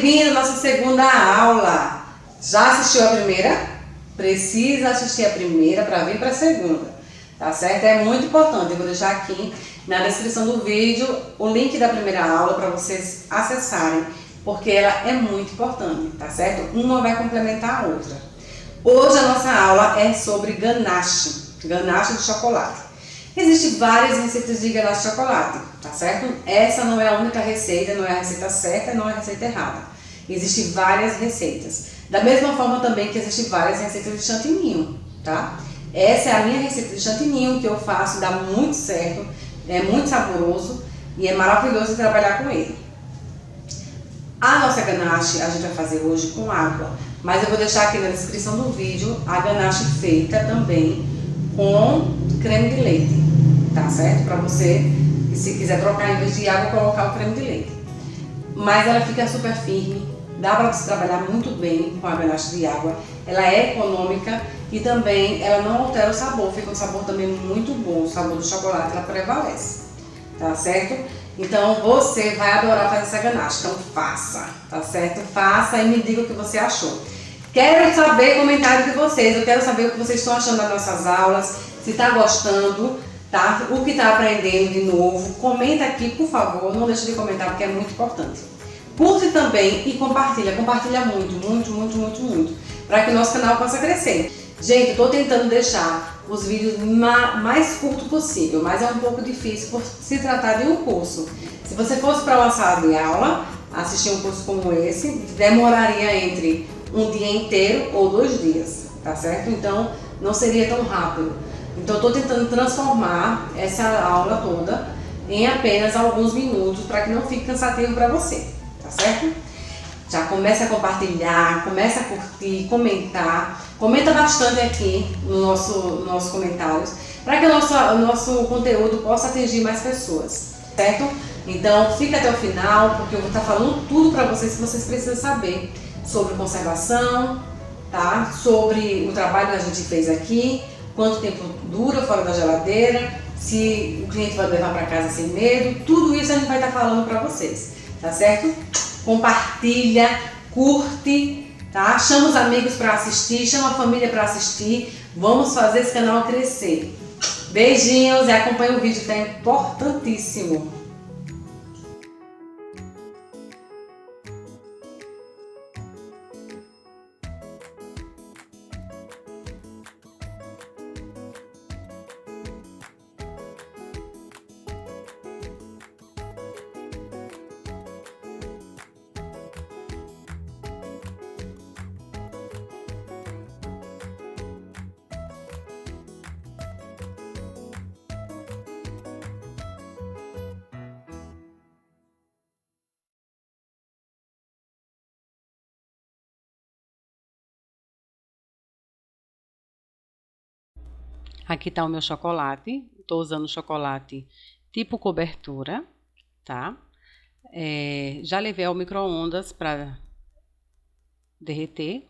bem-vindo à nossa segunda aula. Já assistiu a primeira? Precisa assistir a primeira para vir para a segunda, tá certo? É muito importante. Eu vou deixar aqui na descrição do vídeo o link da primeira aula para vocês acessarem, porque ela é muito importante, tá certo? Uma vai complementar a outra. Hoje a nossa aula é sobre ganache de chocolate. Existem várias receitas de ganache de chocolate, tá certo? Essa não é a única receita, não é a receita certa, não é a receita errada. Existem várias receitas. Da mesma forma também que existem várias receitas de chantilly, tá? Essa é a minha receita de chantilly que eu faço, dá muito certo, é muito saboroso e é maravilhoso trabalhar com ele. A nossa ganache a gente vai fazer hoje com água, mas eu vou deixar aqui na descrição do vídeo a ganache feita também com creme de leite, tá certo? Para você, se quiser trocar em vez de água, colocar o creme de leite. Mas ela fica super firme, dá para você trabalhar muito bem com a ganache de água. Ela é econômica e também ela não altera o sabor, fica um sabor também muito bom. O sabor do chocolate ela prevalece, tá certo? Então você vai adorar fazer essa ganache, então faça, tá certo? Faça e me diga o que você achou. Quero saber comentários de vocês, eu quero saber o que vocês estão achando das nossas aulas, se está gostando, tá? O que está aprendendo de novo. Comenta aqui, por favor, não deixe de comentar porque é muito importante. Curte também e compartilha muito, para que o nosso canal possa crescer. Gente, eu estou tentando deixar os vídeos mais curto possível, mas é um pouco difícil por se tratar de um curso. Se você fosse para uma sala de aula, assistir um curso como esse, demoraria entre um dia inteiro ou 2 dias, tá certo? Então, não seria tão rápido. Então, eu estou tentando transformar essa aula toda em apenas alguns minutos para que não fique cansativo para você, tá certo? Já começa a compartilhar, começa a curtir, comentar. Comenta bastante aqui nos nossos comentários para que o nosso conteúdo possa atingir mais pessoas, certo? Então, fica até o final porque eu vou estar falando tudo para vocês que vocês precisam saber sobre conservação, tá? Sobre o trabalho que a gente fez aqui, quanto tempo dura fora da geladeira, se o cliente vai levar para casa sem medo, tudo isso a gente vai estar falando para vocês, tá certo? Compartilha, curte, tá? Chama os amigos para assistir, chama a família para assistir, vamos fazer esse canal crescer. Beijinhos e acompanha o vídeo que tá importantíssimo. Aqui tá o meu chocolate, estou usando chocolate tipo cobertura, tá? Já levei ao micro-ondas para derreter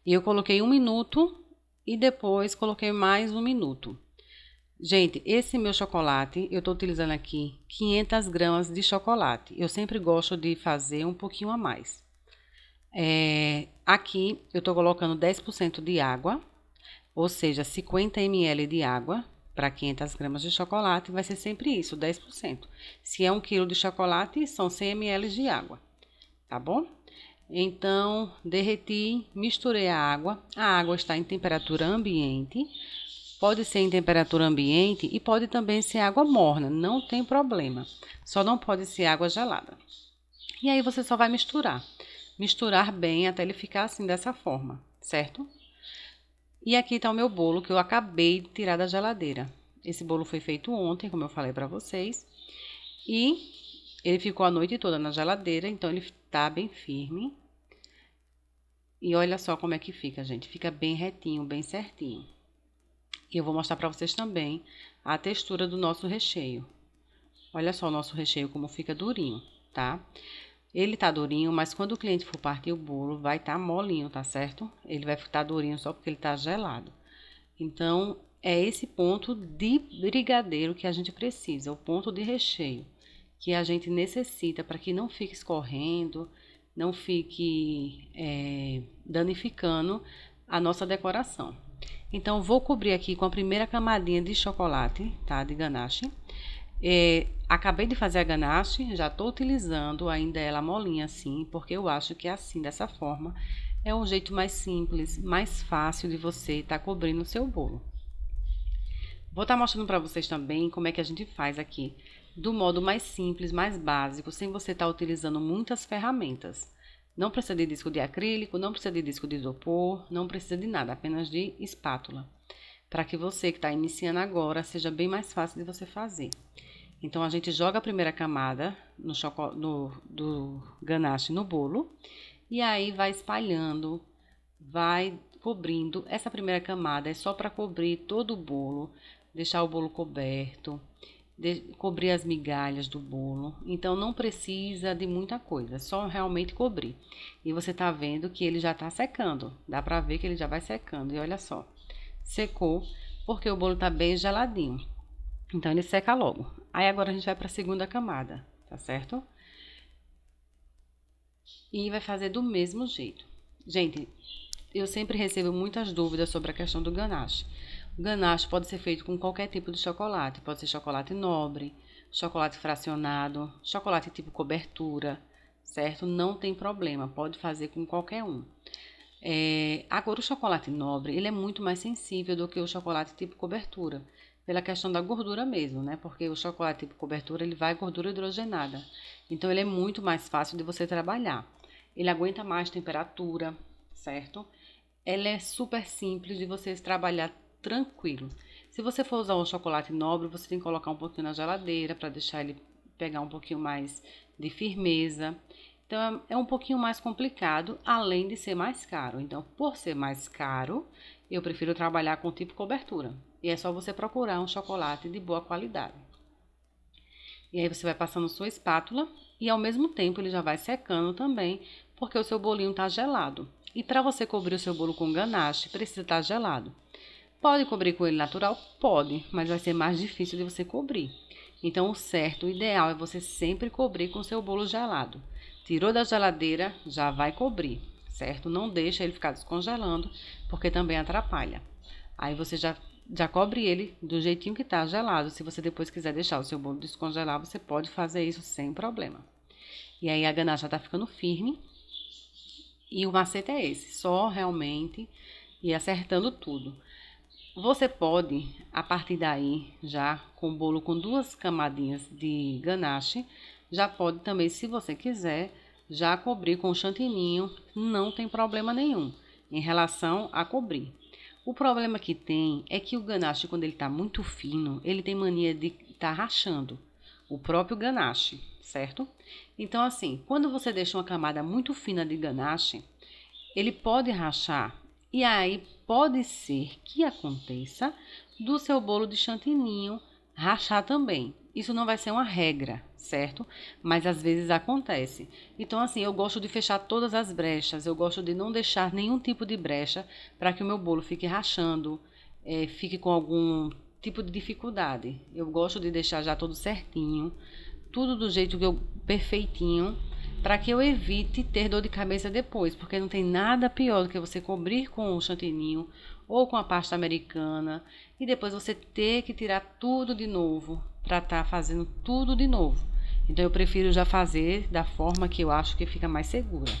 e eu coloquei 1 minuto e depois coloquei mais 1 minuto. Gente, esse meu chocolate, eu estou utilizando aqui 500 gramas de chocolate. Eu sempre gosto de fazer um pouquinho a mais. Aqui eu estou colocando 10% de água, ou seja, 50 ml de água para 500 gramas de chocolate, vai ser sempre isso, 10%. Se é 1 kg de chocolate, são 100 ml de água, tá bom? Então, derreti, misturei a água está em temperatura ambiente, pode ser em temperatura ambiente e pode também ser água morna, não tem problema, só não pode ser água gelada. E aí você só vai misturar bem até ele ficar assim dessa forma, certo? E aqui está o meu bolo que eu acabei de tirar da geladeira. Esse bolo foi feito ontem, como eu falei para vocês. E ele ficou a noite toda na geladeira, então ele tá bem firme. E olha só como é que fica, gente. Fica bem retinho, bem certinho. E eu vou mostrar para vocês também a textura do nosso recheio. Olha só o nosso recheio como fica durinho, tá? Ele tá durinho, mas quando o cliente for partir o bolo, vai estar molinho, tá certo? Ele vai ficar durinho só porque ele tá gelado. Então, é esse ponto de brigadeiro que a gente precisa, o ponto de recheio que a gente necessita para que não fique escorrendo, não fique danificando a nossa decoração. Então, vou cobrir aqui com a primeira camadinha de chocolate, tá? De ganache. Acabei de fazer a ganache, já estou utilizando ainda ela molinha assim, porque eu acho que assim, dessa forma, é um jeito mais simples, mais fácil de você estar cobrindo o seu bolo. Vou estar mostrando para vocês também como é que a gente faz aqui, do modo mais simples, mais básico, sem você estar utilizando muitas ferramentas. Não precisa de disco de acrílico, não precisa de disco de isopor, não precisa de nada, apenas de espátula. Para que você que está iniciando agora, seja bem mais fácil de você fazer. Então, a gente joga a primeira camada do ganache no bolo. E aí, vai espalhando, vai cobrindo. Essa primeira camada é só para cobrir todo o bolo, deixar o bolo coberto, cobrir as migalhas do bolo. Então, não precisa de muita coisa, é só realmente cobrir. E você tá vendo que ele já tá secando, dá pra ver que ele já vai secando. E olha só, secou porque o bolo tá bem geladinho. Então, ele seca logo. Aí, agora a gente vai pra segunda camada, tá certo? E vai fazer do mesmo jeito. Gente, eu sempre recebo muitas dúvidas sobre a questão do ganache. O ganache pode ser feito com qualquer tipo de chocolate. Pode ser chocolate nobre, chocolate fracionado, chocolate tipo cobertura, certo? Não tem problema, pode fazer com qualquer um. Agora, o chocolate nobre, ele é muito mais sensível do que o chocolate tipo cobertura, pela questão da gordura mesmo, né? Porque o chocolate tipo cobertura, ele vai gordura hidrogenada. Então, ele é muito mais fácil de você trabalhar. Ele aguenta mais temperatura, certo? Ela é super simples de você trabalhar tranquilo. Se você for usar um chocolate nobre, você tem que colocar um pouquinho na geladeira para deixar ele pegar um pouquinho mais de firmeza. Então, é um pouquinho mais complicado, além de ser mais caro. Então, por ser mais caro, eu prefiro trabalhar com tipo cobertura. E é só você procurar um chocolate de boa qualidade. E aí você vai passando sua espátula e ao mesmo tempo ele já vai secando também, porque o seu bolinho está gelado. E para você cobrir o seu bolo com ganache, precisa estar gelado. Pode cobrir com ele natural? Pode, mas vai ser mais difícil de você cobrir. Então, o certo, o ideal é você sempre cobrir com o seu bolo gelado. Tirou da geladeira, já vai cobrir, certo? Não deixa ele ficar descongelando, porque também atrapalha. Aí você já cobre ele do jeitinho que tá gelado. Se você depois quiser deixar o seu bolo descongelar, você pode fazer isso sem problema. E aí a ganache já tá ficando firme. E o macete é esse, só realmente ir acertando tudo. Você pode, a partir daí, já com o bolo com 2 camadinhas de ganache, já pode também, se você quiser, já cobrir com chantininho, não tem problema nenhum em relação a cobrir. O problema que tem é que o ganache, quando ele está muito fino, ele tem mania de estar rachando o próprio ganache, certo? Então, assim, quando você deixa uma camada muito fina de ganache, ele pode rachar. E aí pode ser que aconteça do seu bolo de chantininho rachar também. Isso não vai ser uma regra, certo? Mas às vezes acontece. Então, assim, eu gosto de fechar todas as brechas. Eu gosto de não deixar nenhum tipo de brecha para que o meu bolo fique rachando, fique com algum tipo de dificuldade. Eu gosto de deixar já tudo certinho, tudo do jeito que perfeitinho, para que eu evite ter dor de cabeça depois, porque não tem nada pior do que você cobrir com o chantininho ou com a pasta americana e depois você ter que tirar tudo de novo para estar fazendo tudo de novo. Então eu prefiro já fazer da forma que eu acho que fica mais segura.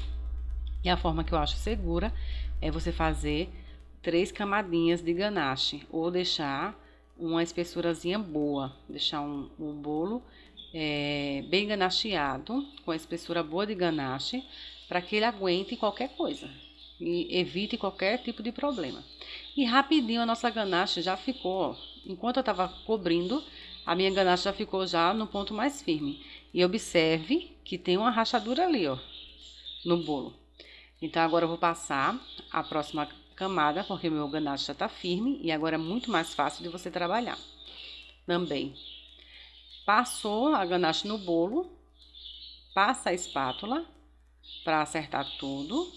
E a forma que eu acho segura é você fazer 3 camadinhas de ganache ou deixar uma espessurazinha boa, deixar um bolo bem ganacheado, com a espessura boa de ganache, para que ele aguente qualquer coisa e evite qualquer tipo de problema. E rapidinho a nossa ganache já ficou, ó, enquanto eu estava cobrindo, a minha ganache já ficou já no ponto mais firme. E observe que tem uma rachadura ali, ó, no bolo. Então agora eu vou passar a próxima camada, porque meu ganache já está firme e agora é muito mais fácil de você trabalhar. Também passou a ganache no bolo, passa a espátula para acertar tudo.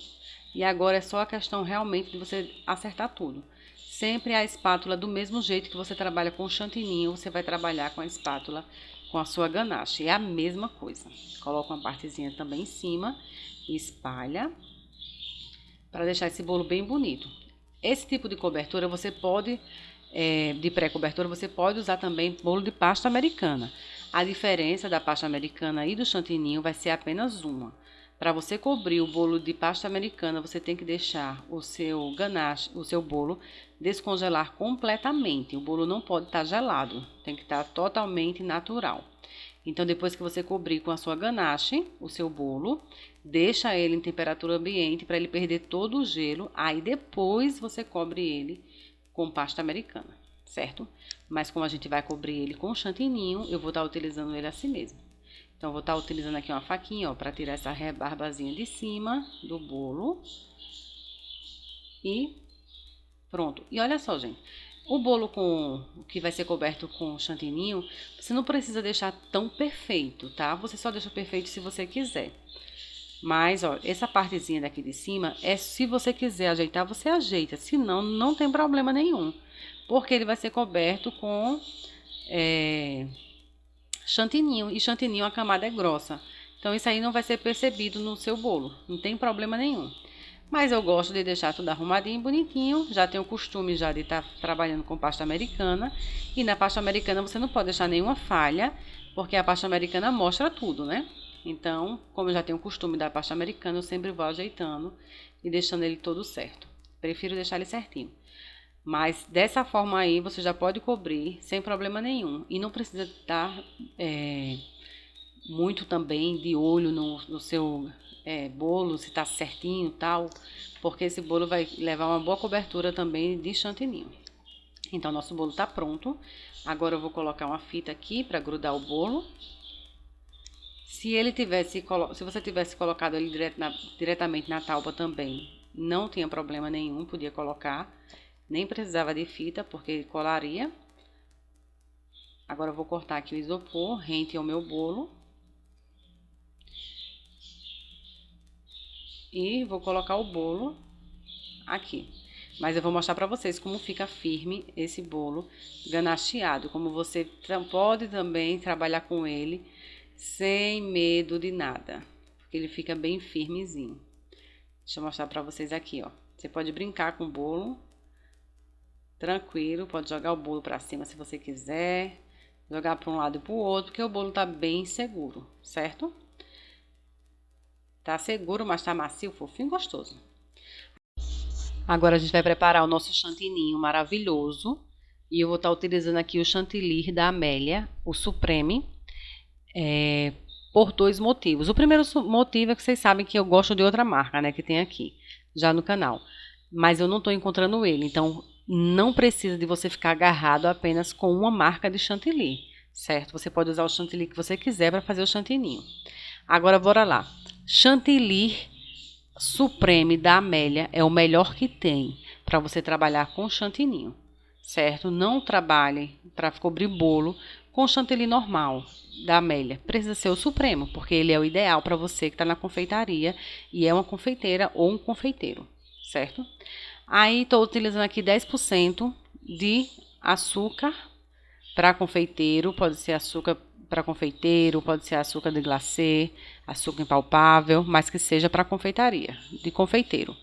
E agora é só a questão realmente de você acertar tudo. Sempre a espátula do mesmo jeito que você trabalha com o chantininho, você vai trabalhar com a espátula com a sua ganache. É a mesma coisa. Coloca uma partezinha também em cima e espalha para deixar esse bolo bem bonito. Esse tipo de cobertura você pode, de pré-cobertura, você pode usar também bolo de pasta americana. A diferença da pasta americana e do chantininho vai ser apenas uma. Para você cobrir o bolo de pasta americana, você tem que deixar o seu ganache, o seu bolo descongelar completamente. O bolo não pode estar gelado, tem que estar totalmente natural. Então, depois que você cobrir com a sua ganache, o seu bolo, deixa ele em temperatura ambiente para ele perder todo o gelo. Aí depois você cobre ele com pasta americana, certo? Mas como a gente vai cobrir ele com chantininho, eu vou estar utilizando ele assim mesmo. Então, vou estar utilizando aqui uma faquinha, ó, para tirar essa rebarbazinha de cima do bolo. E pronto. E olha só, gente. O bolo que vai ser coberto com chantininho, você não precisa deixar tão perfeito, tá? Você só deixa perfeito se você quiser. Mas, ó, essa partezinha daqui de cima, se você quiser ajeitar, você ajeita. Se não, não tem problema nenhum. Porque ele vai ser coberto com chantininho. E chantininho, a camada é grossa. Então, isso aí não vai ser percebido no seu bolo. Não tem problema nenhum. Mas eu gosto de deixar tudo arrumadinho e bonitinho. Já tenho o costume já de estar trabalhando com pasta americana. E na pasta americana você não pode deixar nenhuma falha, porque a pasta americana mostra tudo, né? Então, como eu já tenho o costume da pasta americana, eu sempre vou ajeitando e deixando ele todo certo. Prefiro deixar ele certinho. Mas dessa forma aí você já pode cobrir sem problema nenhum. E não precisa estar muito também de olho no seu bolo, se tá certinho e tal, porque esse bolo vai levar uma boa cobertura também de chantininho. Então, nosso bolo tá pronto. Agora eu vou colocar uma fita aqui para grudar o bolo. Se você tivesse colocado ele diretamente na tábua também, não tinha problema nenhum, podia colocar. Nem precisava de fita, porque colaria. Agora eu vou cortar aqui o isopor rente ao meu bolo. E vou colocar o bolo aqui. Mas eu vou mostrar pra vocês como fica firme esse bolo ganacheado. Como você pode também trabalhar com ele sem medo de nada. Porque ele fica bem firmezinho. Deixa eu mostrar pra vocês aqui, ó. Você pode brincar com o bolo. Tranquilo, pode jogar o bolo pra cima se você quiser. Jogar pra um lado e pro outro, porque o bolo tá bem seguro, certo? Tá seguro, mas tá macio, fofinho e gostoso. Agora a gente vai preparar o nosso chantininho maravilhoso. E eu vou estar utilizando aqui o chantilly da Amélia, o Supreme, por dois motivos. O primeiro motivo é que vocês sabem que eu gosto de outra marca, né, que tem aqui, já no canal. Mas eu não estou encontrando ele, então não precisa de você ficar agarrado apenas com uma marca de chantilly, certo? Você pode usar o chantilly que você quiser para fazer o chantininho. Agora, bora lá. Chantilly Supreme da Amélia é o melhor que tem para você trabalhar com chantininho, certo? Não trabalhe para cobrir bolo com chantilly normal da Amélia. Precisa ser o Supremo, porque ele é o ideal para você que está na confeitaria e é uma confeiteira ou um confeiteiro, certo? Aí estou utilizando aqui 10% de açúcar para confeiteiro, pode ser açúcar para confeiteiro, pode ser açúcar de glacê, açúcar impalpável, mas que seja para confeitaria, de confeiteiro.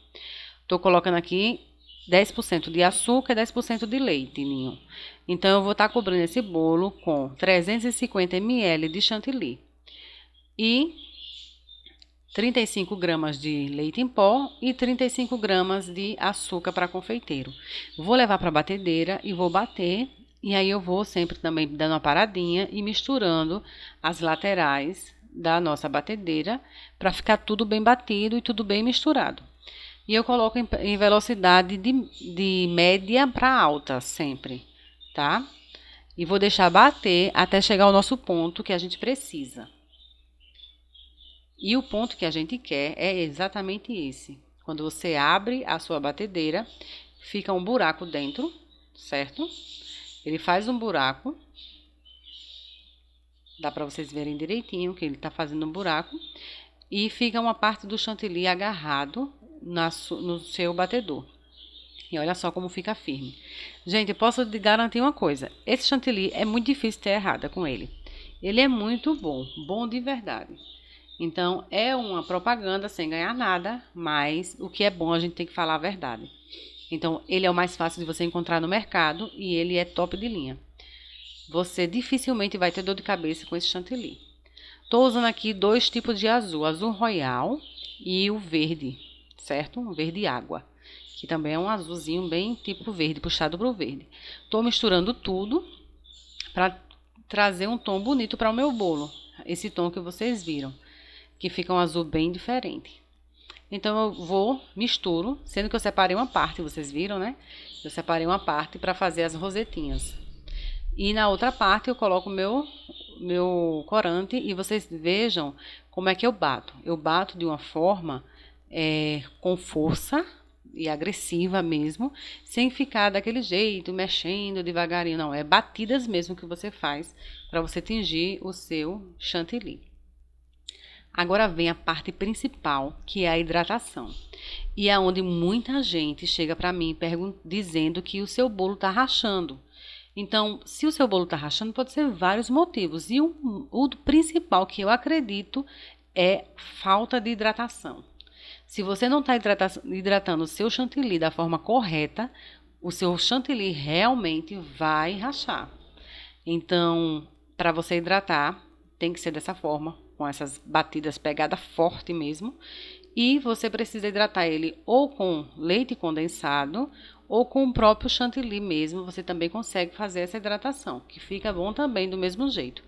Estou colocando aqui 10% de açúcar e 10% de leite ninho. Então, eu vou estar cobrindo esse bolo com 350 ml de chantilly e 35 gramas de leite em pó e 35 gramas de açúcar para confeiteiro. Vou levar para a batedeira e vou bater. E aí eu vou sempre também dando uma paradinha e misturando as laterais da nossa batedeira para ficar tudo bem batido e tudo bem misturado. E eu coloco em velocidade de média para alta sempre, tá? E vou deixar bater até chegar ao nosso ponto que a gente precisa. E o ponto que a gente quer é exatamente esse. Quando você abre a sua batedeira, fica um buraco dentro, certo? Ele faz um buraco. Dá para vocês verem direitinho que ele tá fazendo um buraco. E fica uma parte do chantilly agarrado no seu batedor. E olha só como fica firme. Gente, eu posso te garantir uma coisa. Esse chantilly é muito difícil ter errada com ele. Ele é muito bom, bom de verdade. Então, é uma propaganda sem ganhar nada, mas o que é bom a gente tem que falar a verdade. Então, ele é o mais fácil de você encontrar no mercado e ele é top de linha. Você dificilmente vai ter dor de cabeça com esse chantilly. Estou usando aqui 2 tipos de azul, azul royal e o verde, certo? Um verde água, que também é um azulzinho bem tipo verde, puxado para o verde. Estou misturando tudo para trazer um tom bonito para o meu bolo. Esse tom que vocês viram, que fica um azul bem diferente. Então eu misturo, sendo que eu separei uma parte, vocês viram, né? Eu separei uma parte para fazer as rosetinhas. E na outra parte eu coloco meu corante e vocês vejam como é que eu bato. Eu bato de uma forma com força e agressiva mesmo, sem ficar daquele jeito, mexendo devagarinho. Não, é batidas mesmo que você faz para você tingir o seu chantilly. Agora vem a parte principal, que é a hidratação. E é onde muita gente chega para mim dizendo que o seu bolo está rachando. Então, se o seu bolo está rachando, pode ser vários motivos. E o principal que eu acredito é falta de hidratação. Se você não está hidratando o seu chantilly da forma correta, o seu chantilly realmente vai rachar. Então, para você hidratar, tem que ser dessa forma, com essas batidas pegada forte mesmo. E você precisa hidratar ele ou com leite condensado ou com o próprio chantilly mesmo. Você também consegue fazer essa hidratação, que fica bom também do mesmo jeito.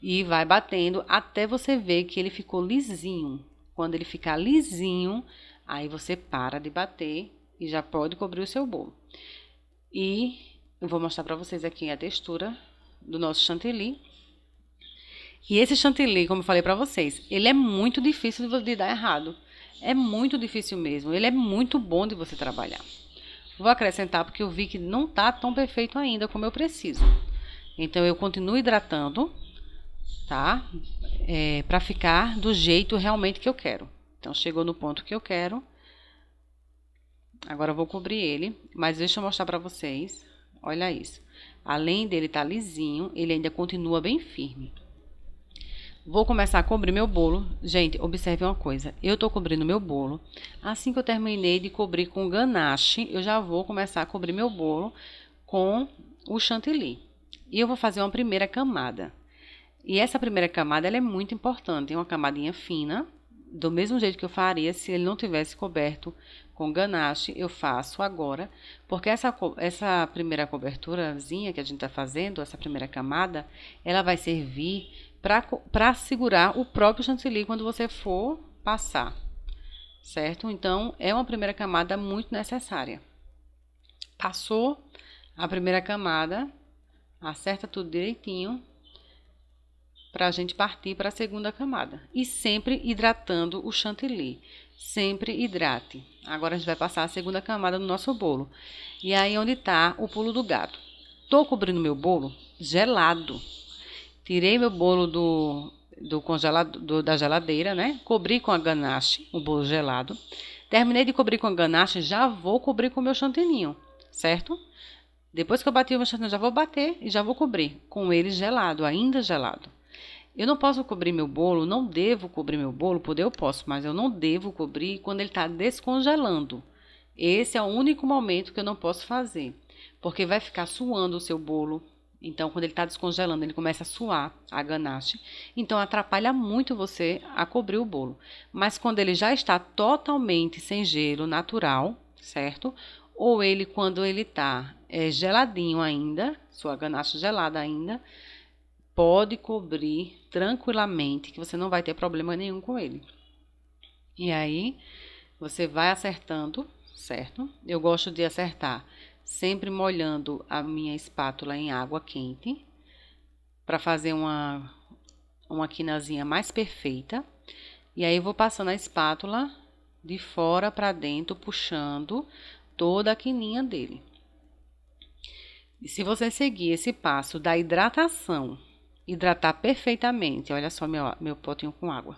E vai batendo até você ver que ele ficou lisinho. Quando ele ficar lisinho, aí você para de bater e já pode cobrir o seu bolo. E eu vou mostrar para vocês aqui a textura do nosso chantilly. E esse chantilly, como eu falei para vocês, ele é muito difícil de dar errado. É muito difícil mesmo. Ele é muito bom de você trabalhar. Vou acrescentar porque eu vi que não tá tão perfeito ainda como eu preciso. Então eu continuo hidratando, tá? Para ficar do jeito realmente que eu quero. Então chegou no ponto que eu quero. Agora eu vou cobrir ele, mas deixa eu mostrar para vocês. Olha isso. Além dele estar lisinho, ele ainda continua bem firme. Vou começar a cobrir meu bolo. Gente, observe uma coisa. Eu tô cobrindo meu bolo. Assim que eu terminei de cobrir com ganache, eu já vou começar a cobrir meu bolo com o chantilly. E eu vou fazer uma primeira camada. E essa primeira camada, ela é muito importante. É uma camadinha fina, do mesmo jeito que eu faria se ele não tivesse coberto com ganache, eu faço agora. Porque essa primeira coberturazinha que a gente tá fazendo, essa primeira camada, ela vai servir para segurar o próprio chantilly quando você for passar, certo? Então, é uma primeira camada muito necessária. Passou a primeira camada, acerta tudo direitinho para a gente partir para a segunda camada. E sempre hidratando o chantilly. Sempre hidrate. Agora a gente vai passar a segunda camada no nosso bolo. E aí onde está o pulo do gato. Tô cobrindo meu bolo gelado. Tirei meu bolo da geladeira, né? Cobri com a ganache, o bolo gelado. Terminei de cobrir com a ganache, já vou cobrir com o meu chantilly, certo? Depois que eu bati o meu chantilly, já vou bater e já vou cobrir com ele gelado, ainda gelado. Eu não posso cobrir meu bolo, não devo cobrir meu bolo, poder eu posso, mas eu não devo cobrir quando ele está descongelando. Esse é o único momento que eu não posso fazer, porque vai ficar suando o seu bolo. Então, quando ele está descongelando, ele começa a suar a ganache. Então, atrapalha muito você a cobrir o bolo. Mas quando ele já está totalmente sem gelo, natural, certo? Ou ele, quando ele está geladinho ainda, sua ganache gelada ainda, pode cobrir tranquilamente, que você não vai ter problema nenhum com ele. E aí, você vai acertando, certo? Eu gosto de acertar sempre molhando a minha espátula em água quente, para fazer uma quinazinha mais perfeita. E aí vou passando a espátula de fora para dentro, puxando toda a quininha dele. E se você seguir esse passo da hidratação, hidratar perfeitamente, olha só meu potinho com água.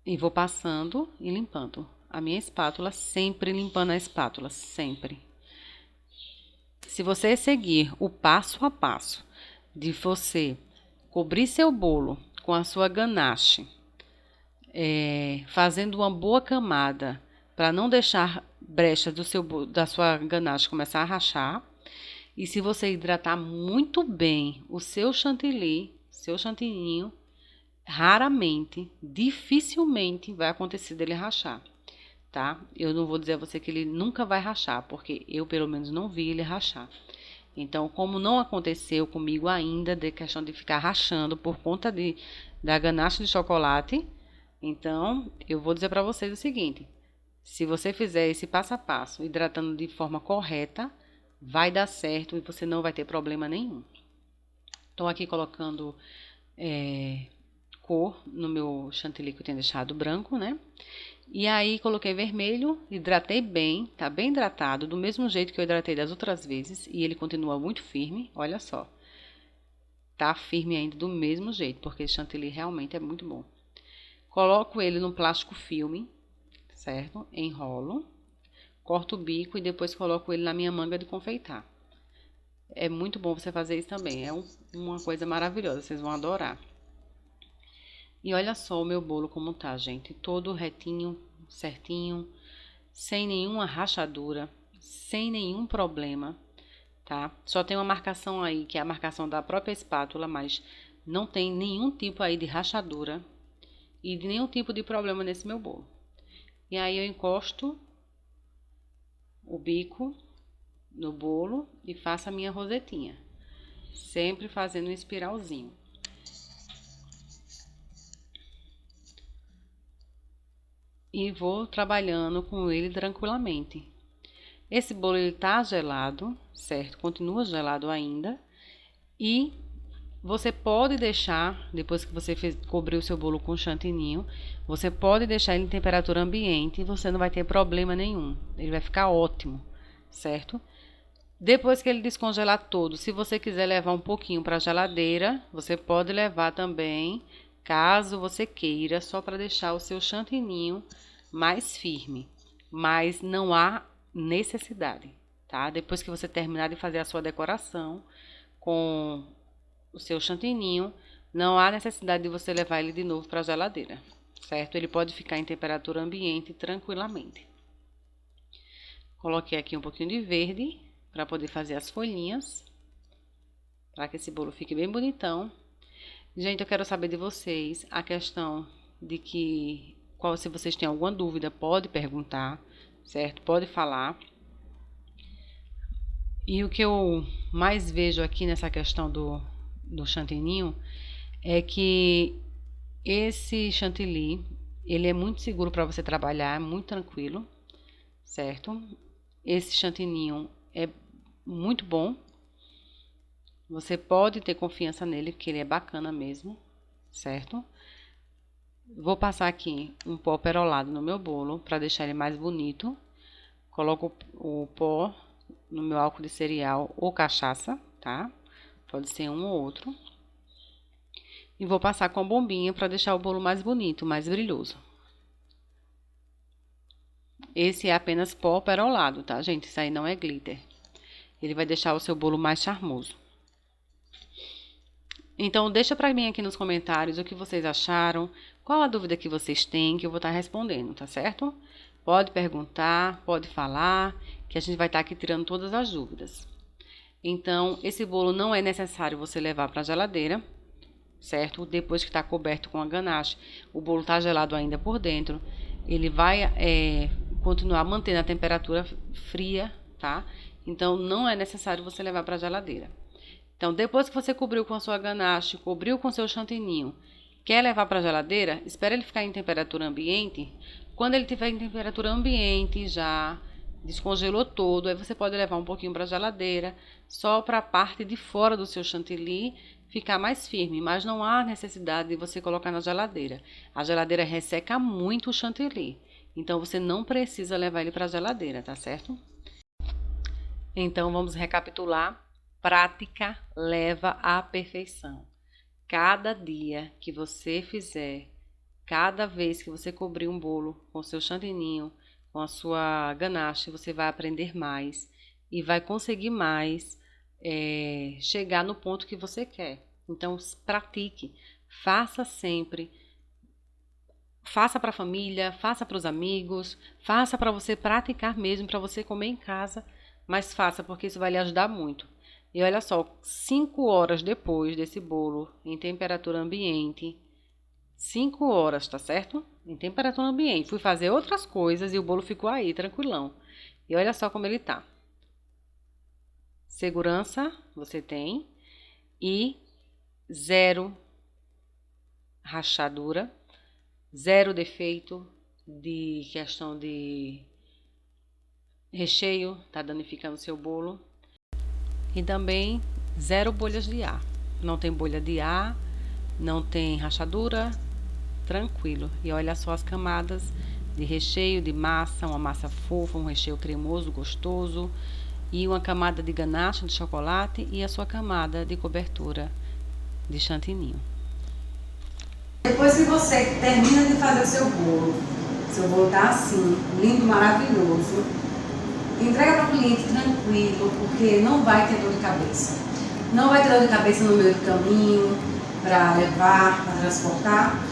E vou passando e limpando a minha espátula, sempre limpando a espátula, sempre. Se você seguir o passo a passo de você cobrir seu bolo com a sua ganache, fazendo uma boa camada para não deixar brecha da sua ganache começar a rachar. E se você hidratar muito bem o seu chantilly, seu chantininho, raramente, dificilmente vai acontecer dele rachar, tá? Eu não vou dizer a você que ele nunca vai rachar, porque eu pelo menos não vi ele rachar. Então, como não aconteceu comigo ainda, de questão de ficar rachando por conta da ganache de chocolate, então eu vou dizer para vocês o seguinte: se você fizer esse passo a passo, hidratando de forma correta, vai dar certo e você não vai ter problema nenhum. Estou aqui colocando cor no meu chantilly que eu tenho deixado branco, né? E aí coloquei vermelho, hidratei bem, tá bem hidratado, do mesmo jeito que eu hidratei das outras vezes, e ele continua muito firme, olha só. Tá firme ainda do mesmo jeito, porque esse chantilly realmente é muito bom. Coloco ele no plástico filme, certo? Enrolo, corto o bico e depois coloco ele na minha manga de confeitar. É muito bom você fazer isso também, é uma coisa maravilhosa, vocês vão adorar. E olha só o meu bolo como tá, gente. Todo retinho, certinho, sem nenhuma rachadura, sem nenhum problema, tá? Só tem uma marcação aí, que é a marcação da própria espátula, mas não tem nenhum tipo aí de rachadura e de nenhum tipo de problema nesse meu bolo. E aí eu encosto o bico no bolo e faço a minha rosetinha, sempre fazendo um espiralzinho. E vou trabalhando com ele tranquilamente. Esse bolo ele tá gelado, certo? Continua gelado ainda. E você pode deixar, depois que você cobriu o seu bolo com chantininho, você pode deixar ele em temperatura ambiente e você não vai ter problema nenhum. Ele vai ficar ótimo, certo? Depois que ele descongelar todo, se você quiser levar um pouquinho para a geladeira, você pode levar também, caso você queira, só para deixar o seu chantininho mais firme. Mas não há necessidade, tá? Depois que você terminar de fazer a sua decoração com o seu chantininho, não há necessidade de você levar ele de novo para a geladeira, certo? Ele pode ficar em temperatura ambiente tranquilamente. Coloquei aqui um pouquinho de verde para poder fazer as folhinhas, para que esse bolo fique bem bonitão. Gente, eu quero saber de vocês a questão de se vocês têm alguma dúvida, pode perguntar, certo? Pode falar. E o que eu mais vejo aqui nessa questão do chantininho é que esse chantilly, ele é muito seguro para você trabalhar, muito tranquilo, certo? Esse chantininho é muito bom. Você pode ter confiança nele, porque ele é bacana mesmo, certo? Vou passar aqui um pó perolado no meu bolo para deixar ele mais bonito. Coloco o pó no meu álcool de cereal ou cachaça, tá? Pode ser um ou outro. E vou passar com a bombinha para deixar o bolo mais bonito, mais brilhoso. Esse é apenas pó perolado, tá, gente? Isso aí não é glitter. Ele vai deixar o seu bolo mais charmoso. Então, deixa pra mim aqui nos comentários o que vocês acharam, qual a dúvida que vocês têm, que eu vou estar respondendo, tá certo? Pode perguntar, pode falar, que a gente vai estar aqui tirando todas as dúvidas. Então, esse bolo não é necessário você levar para a geladeira, certo? Depois que está coberto com a ganache, o bolo está gelado ainda por dentro, ele vai continuar mantendo a temperatura fria, tá? Então, não é necessário você levar para a geladeira. Então, depois que você cobriu com a sua ganache, cobriu com seu chantininho, quer levar para a geladeira, espera ele ficar em temperatura ambiente. Quando ele estiver em temperatura ambiente, já descongelou todo, aí você pode levar um pouquinho para a geladeira, só para a parte de fora do seu chantilly ficar mais firme, mas não há necessidade de você colocar na geladeira. A geladeira resseca muito o chantilly, então você não precisa levar ele para a geladeira, tá certo? Então, vamos recapitular. Prática leva à perfeição. Cada dia que você fizer, cada vez que você cobrir um bolo com o seu chantininho, com a sua ganache, você vai aprender mais e vai conseguir mais chegar no ponto que você quer, Então, pratique, faça sempre. Faça para a família, faça para os amigos, faça para você praticar mesmo, para você comer em casa, mas faça porque isso vai lhe ajudar muito. E olha só, 5 horas depois desse bolo em temperatura ambiente, 5 horas, tá certo? Em temperatura ambiente. Fui fazer outras coisas e o bolo ficou aí, tranquilão. E olha só como ele tá. Segurança você tem e zero rachadura. Zero defeito de questão de recheio, tá danificando seu bolo. E também zero bolhas de ar. Não tem bolha de ar, não tem rachadura, tranquilo. E olha só as camadas de recheio de massa, uma massa fofa, um recheio cremoso, gostoso. E uma camada de ganache de chocolate e a sua camada de cobertura de chantininho. Depois que você termina de fazer o seu bolo tá assim, lindo, maravilhoso, entrega para o cliente tranquilo, porque não vai ter dor de cabeça. Não vai ter dor de cabeça no meio do caminho, para levar, para transportar.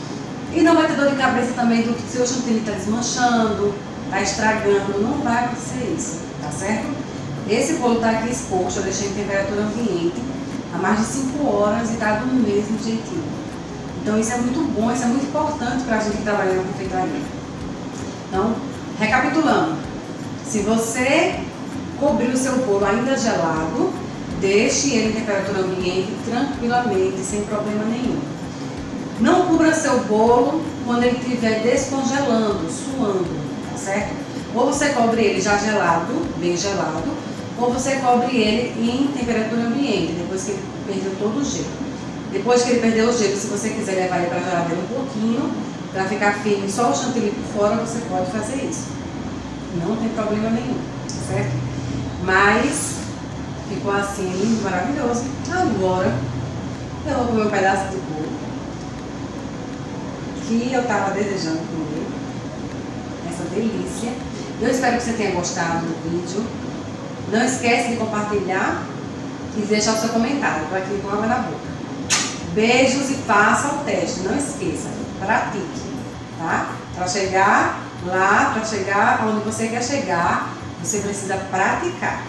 E não vai ter dor de cabeça também do seu chantilly está desmanchando, está estragando, não vai acontecer isso, tá certo? Esse bolo está aqui exposto, eu deixei em temperatura ambiente há mais de 5 horas e está do mesmo jeitinho. Então isso é muito bom, isso é muito importante para a gente que trabalha na confeitaria. Então, recapitulando, se você cobrir o seu bolo ainda gelado, deixe ele em temperatura ambiente tranquilamente, sem problema nenhum. Não cubra seu bolo quando ele estiver descongelando, suando, tá certo? Ou você cobre ele já gelado, bem gelado, ou você cobre ele em temperatura ambiente, depois que ele perdeu todo o gelo. Depois que ele perdeu o gelo, se você quiser levar ele para a geladeira um pouquinho, para ficar firme só o chantilly por fora, você pode fazer isso. Não tem problema nenhum, certo? Mas ficou assim, lindo, maravilhoso. Agora, eu vou comer um pedaço de bolo que eu estava desejando comer. Essa delícia. Eu espero que você tenha gostado do vídeo. Não esquece de compartilhar e deixar o seu comentário para aqui com água na boca. Beijos e faça o teste, não esqueça, pratique, tá? Para chegar lá, para chegar onde você quer chegar, você precisa praticar.